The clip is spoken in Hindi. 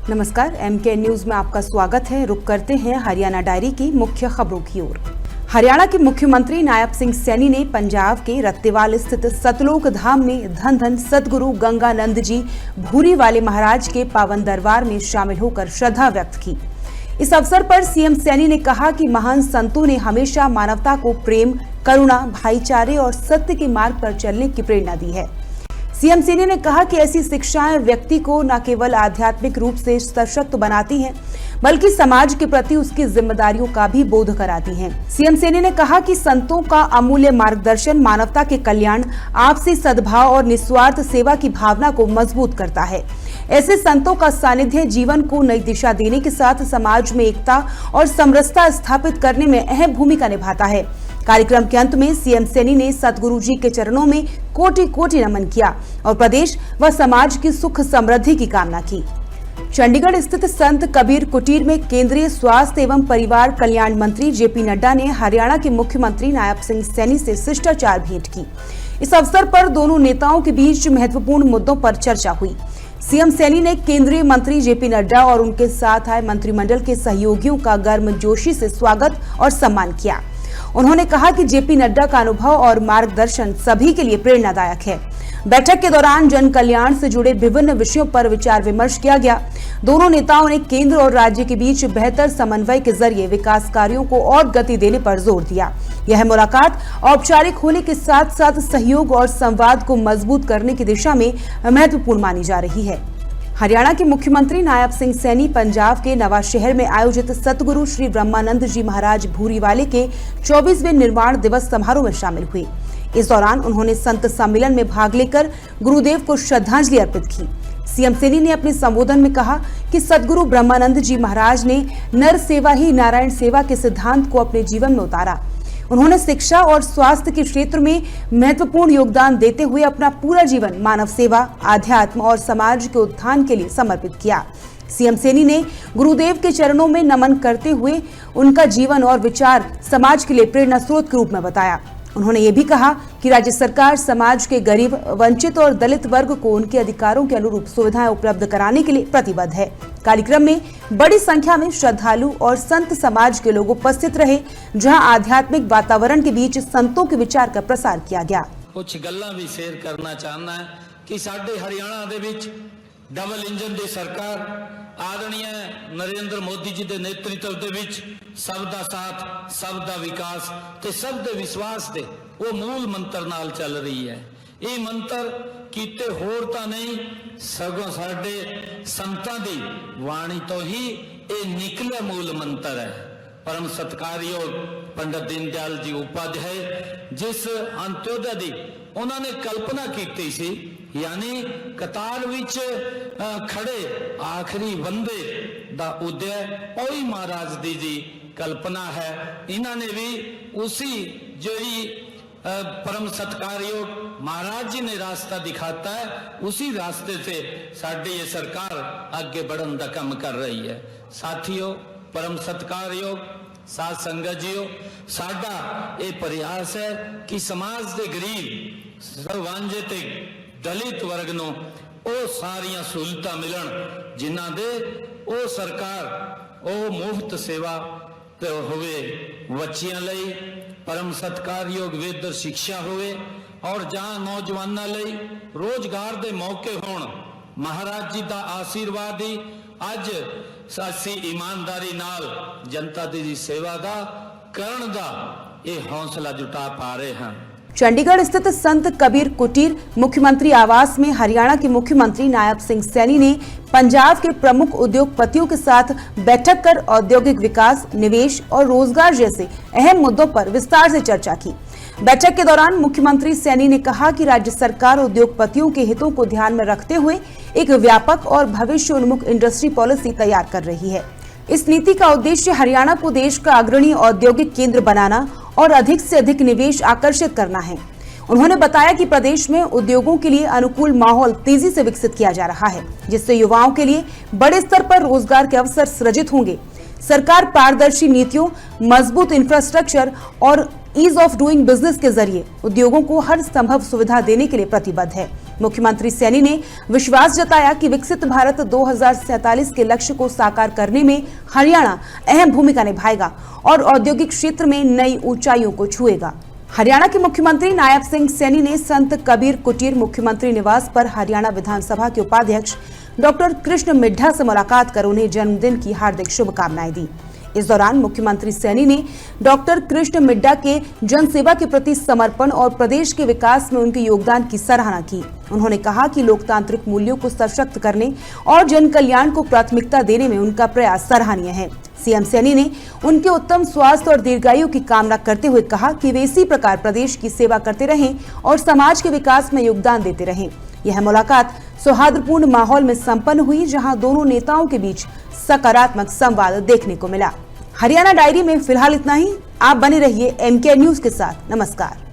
नमस्कार, एमके न्यूज में आपका स्वागत है। रुक करते हैं हरियाणा डायरी की मुख्य खबरों की ओर। हरियाणा के मुख्यमंत्री नायब सिंह सैनी ने पंजाब के रत्तेवाल स्थित सतलोक धाम में धन धन सतगुरु गंगानंद जी भूरी वाले महाराज के पावन दरबार में शामिल होकर श्रद्धा व्यक्त की। इस अवसर पर सीएम सैनी ने कहा कि महान संतों ने हमेशा मानवता को प्रेम, करुणा, भाईचारे और सत्य के मार्ग पर चलने की प्रेरणा दी है। सीएम सैनी ने कहा कि ऐसी शिक्षाएं व्यक्ति को न केवल आध्यात्मिक रूप से सशक्त बनाती हैं, बल्कि समाज के प्रति उसकी जिम्मेदारियों का भी बोध कराती हैं। सीएम सैनी ने कहा कि संतों का अमूल्य मार्गदर्शन मानवता के कल्याण, आपसी सद्भाव और निस्वार्थ सेवा की भावना को मजबूत करता है। ऐसे संतों का सानिध्य जीवन को नई दिशा देने के साथ समाज में एकता और समरसता स्थापित करने में अहम भूमिका निभाता है। कार्यक्रम के अंत में सीएम सैनी ने सतगुरु जी के चरणों में कोटि कोटि नमन किया और प्रदेश व समाज की सुख समृद्धि की कामना की। चंडीगढ़ स्थित संत कबीर कुटीर में केंद्रीय स्वास्थ्य एवं परिवार कल्याण मंत्री जेपी नड्डा ने हरियाणा के मुख्यमंत्री नायब सिंह सैनी से शिष्टाचार भेंट की। इस अवसर पर दोनों नेताओं के बीच महत्वपूर्ण मुद्दों पर चर्चा हुई। सीएम सैनी ने केंद्रीय मंत्री जेपी नड्डा और उनके साथ आए मंत्रिमंडल के सहयोगियों का गर्मजोशी से स्वागत और सम्मान किया। उन्होंने कहा कि जेपी नड्डा का अनुभव और मार्गदर्शन सभी के लिए प्रेरणादायक है। बैठक के दौरान जन कल्याण से जुड़े विभिन्न विषयों पर विचार विमर्श किया गया। दोनों नेताओं ने केंद्र और राज्य के बीच बेहतर समन्वय के जरिए विकास कार्यों को और गति देने पर जोर दिया। यह मुलाकात औपचारिक होने के साथ साथ सहयोग और संवाद को मजबूत करने की दिशा में महत्वपूर्ण मानी जा रही है। हरियाणा के मुख्यमंत्री नायब सिंह सैनी पंजाब के नवाशहर में आयोजित सतगुरु श्री ब्रह्मानंद जी महाराज भूरीवाले के 24वें निर्वाण दिवस समारोह में शामिल हुए। इस दौरान उन्होंने संत सम्मेलन में भाग लेकर गुरुदेव को श्रद्धांजलि अर्पित की। सीएम सैनी ने अपने संबोधन में कहा कि सतगुरु ब्रह्मानंद जी महाराज ने नर सेवा ही नारायण सेवा के सिद्धांत को अपने जीवन में उतारा। उन्होंने शिक्षा और स्वास्थ्य के क्षेत्र में महत्वपूर्ण योगदान देते हुए अपना पूरा जीवन मानव सेवा, आध्यात्म और समाज के उत्थान के लिए समर्पित किया। सीएम सैनी ने गुरुदेव के चरणों में नमन करते हुए उनका जीवन और विचार समाज के लिए प्रेरणा स्रोत के रूप में बताया। उन्होंने ये भी कहा कि राज्य सरकार समाज के गरीब, वंचित और दलित वर्ग को उनके अधिकारों के अनुरूप सुविधाएं उपलब्ध कराने के लिए प्रतिबद्ध है। कार्यक्रम में बड़ी संख्या में श्रद्धालु और संत समाज के लोग उपस्थित रहे, जहां आध्यात्मिक वातावरण के बीच संतों के विचार का प्रसार किया गया। कुछ गल्लां भी शेयर करना चाहना है कि साडे हरियाणा दे विच डबल इंजन दी सरकार आदरणीय नरेंद्र मोदी जी के नेतृत्व दे विच सब दा साथ, सब दा विकास ते सब दे विश्वास दे वो मूल मंत्र नाल चल रही है। ये मंत्र कीते होर तां नहीं, सगों साडे संतां दी वाणी तो ही ये निकले मूल मंत्र है। परम सत्कारयोग पंडित दीनदयाल जी उपाध्याय जिस अंत्योदय दी उन्होंने कल्पना की सी, यानी कतार विच खड़े आखिरी बंदे दा उदय ओही महाराज दी जी कल्पना है। इन्होंने भी उसी जड़ी परम सत्कारयोग महाराज जी ने रास्ता दिखाता है, उसी रास्ते से साडी ये सरकार आगे बढ़न का काम कर रही है। साथियों, परम सत्कारयोग साध संगत जीओ, साडा ये प्रयास है कि समाज के गरीब सर्वांजे ते दलित वर्ग नूं ओ सारियां सहूलतां मिलन जिन्हां दे ओ सरकार ओ मुफ्त सेवा ते होवे, बच्चियां लई परम सत्कारयोग वेदर शिक्षा होवे और जहां नौजवानां लई रोजगार दे मौके होण। महाराज जी दा आशीर्वाद ही अज सासी ईमानदारी नाल जनता दी सेवा दा करन दा ये हौसला जुटा पा रहे हैं। चंडीगढ़ स्थित संत कबीर कुटीर मुख्यमंत्री आवास में हरियाणा के मुख्यमंत्री नायब सिंह सैनी ने पंजाब के प्रमुख उद्योगपतियों के साथ बैठक कर औद्योगिक विकास, निवेश और रोजगार जैसे अहम मुद्दों पर विस्तार से चर्चा की। बैठक के दौरान मुख्यमंत्री सैनी ने कहा कि राज्य सरकार उद्योगपतियों के हितों को ध्यान में रखते हुए एक व्यापक और भविष्योन्मुख इंडस्ट्री पॉलिसी तैयार कर रही है। इस नीति का उद्देश्य हरियाणा को देश का अग्रणी औद्योगिक केंद्र बनाना और अधिक से अधिक निवेश आकर्षित करना है। उन्होंने बताया कि प्रदेश में उद्योगों के लिए अनुकूल माहौल तेजी से विकसित किया जा रहा है, जिससे युवाओं के लिए बड़े स्तर पर रोजगार के अवसर सृजित होंगे। सरकार पारदर्शी नीतियों, मजबूत इंफ्रास्ट्रक्चर और ईज ऑफ डूइंग बिजनेस के जरिए उद्योगों को हर संभव सुविधा देने के लिए प्रतिबद्ध है। मुख्यमंत्री सैनी ने विश्वास जताया कि विकसित भारत 2047 के लक्ष्य को साकार करने में हरियाणा अहम भूमिका निभाएगा और औद्योगिक क्षेत्र में नई ऊंचाइयों को छुएगा। हरियाणा के मुख्यमंत्री नायब सिंह सैनी ने संत कबीर कुटीर मुख्यमंत्री निवास पर हरियाणा विधानसभा के उपाध्यक्ष डॉक्टर कृष्ण मिड्ढा से मुलाकात कर उन्हें जन्मदिन की हार्दिक शुभकामनाएं दी। इस दौरान मुख्यमंत्री सैनी ने डॉक्टर कृष्ण मिड्ढा के जनसेवा के प्रति समर्पण और प्रदेश के विकास में उनके योगदान की सराहना की। उन्होंने कहा कि लोकतांत्रिक मूल्यों को सशक्त करने और जन कल्याण को प्राथमिकता देने में उनका प्रयास सराहनीय है। सीएम सैनी ने उनके उत्तम स्वास्थ्य और दीर्घायु की कामना करते हुए कहा कि वे इसी प्रकार प्रदेश की सेवा करते रहें और समाज के विकास में योगदान देते रहें। यह मुलाकात सौहार्दपूर्ण माहौल में संपन्न हुई, जहां दोनों नेताओं के बीच सकारात्मक संवाद देखने को मिला। हरियाणा डायरी में फिलहाल इतना ही। आप बने रहिए MK न्यूज के साथ। नमस्कार।